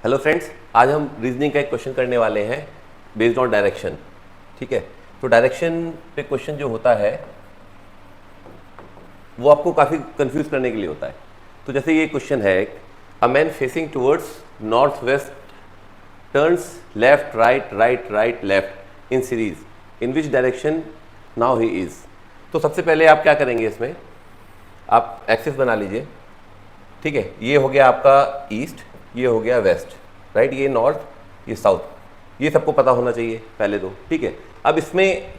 Hello friends, आज हम reasoning का एक क्वेश्चन करने वाले हैं बेस्ड ऑन डायरेक्शन। ठीक है, तो डायरेक्शन पे क्वेश्चन जो होता है वो आपको काफ़ी कंफ्यूज करने के लिए होता है। तो जैसे ये क्वेश्चन है, a man facing towards north west turns left right right right left in series in which direction now he is. तो सबसे पहले आप क्या करेंगे, इसमें आप एक्सिस बना लीजिए। ठीक है, ये हो गया आपका ईस्ट, ये हो गया वेस्ट, राइट, ये नॉर्थ, ये साउथ, ये सबको पता होना चाहिए पहले तो। ठीक है, अब इसमें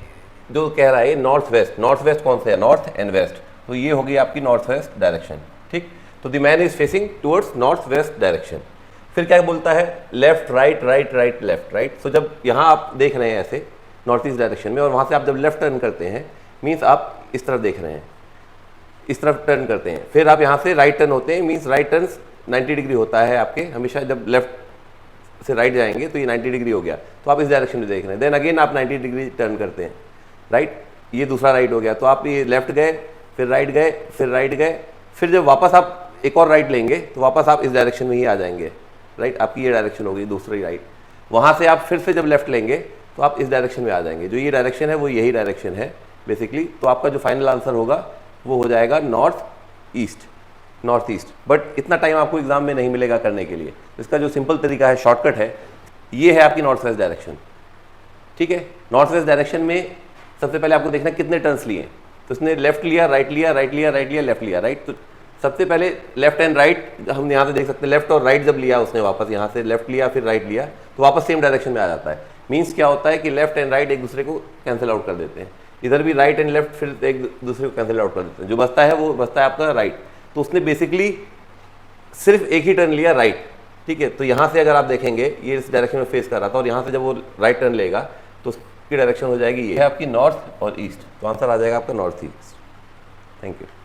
जो कह रहा है नॉर्थ वेस्ट कौन सा है, नॉर्थ एंड वेस्ट, तो ये होगी आपकी नॉर्थ वेस्ट डायरेक्शन। ठीक, तो the man is facing towards north west direction. फिर क्या बोलता है, left right right right left, right. तो जब यहाँ आप देख रहे हैं ऐसे नॉर्थ ईस्ट डायरेक्शन में, और वहाँ से आप जब लेफ्ट टर्न करते हैं, मीन्स आप इस तरफ देख रहे हैं, इस तरफ टर्न करते हैं। फिर आप यहाँ से राइट टर्न होते हैं, मीन्स राइट टर्न 90 डिग्री होता है आपके हमेशा। जब लेफ्ट से राइट जाएंगे तो ये 90 डिग्री हो गया, तो आप इस डायरेक्शन में देख रहे हैं। देन अगेन आप 90 डिग्री टर्न करते हैं, राइट, ये दूसरा राइट हो गया। तो आप ये लेफ्ट गए, फिर राइट गए, फिर राइट गए, फिर जब वापस आप एक और राइट लेंगे तो वापस आप इस डायरेक्शन में ही आ जाएंगे, राइट। आपकी ये डायरेक्शन होगी दूसरी राइट। वहाँ से आप फिर से जब लेफ्ट लेंगे तो आप इस डायरेक्शन में आ जाएंगे। जो ये डायरेक्शन है वो यही डायरेक्शन है बेसिकली। तो आपका जो फाइनल आंसर होगा वो हो जाएगा नॉर्थ ईस्ट। बट इतना टाइम आपको एग्जाम में नहीं मिलेगा करने के लिए। इसका जो सिंपल तरीका है, शॉर्टकट है, ये है आपकी नॉर्थ वेस्ट डायरेक्शन। ठीक है, नॉर्थ वेस्ट डायरेक्शन में सबसे पहले आपको देखना कितने टर्न्स लिए। तो उसने लेफ्ट लिया, राइट लिया, राइट लिया, राइट लिया, लेफ्ट लिया, राइट। तो सबसे पहले लेफ्ट एंड राइट हम यहाँ से देख सकते हैं। लेफ्ट और राइट जब लिया उसने, वापस यहाँ से लेफ्ट लिया फिर राइट लिया, तो वापस सेम डायरेक्शन में आ जाता है। मीन्स क्या होता है कि लेफ्ट एंड राइट एक दूसरे को कैंसिल आउट कर देते हैं। इधर भी राइट एंड लेफ्ट फिर एक दूसरे को कैंसिल आउट कर देते हैं। जो बचता है वो बचता है आपका राइट। तो उसने बेसिकली सिर्फ एक ही टर्न लिया, राइट। ठीक है, तो यहाँ से अगर आप देखेंगे ये इस डायरेक्शन में फेस कर रहा था, और यहाँ से जब वो राइट टर्न लेगा तो उसकी डायरेक्शन हो जाएगी ये है आपकी नॉर्थ और ईस्ट। तो आंसर आ जाएगा आपका नॉर्थ ईस्ट। Thank you.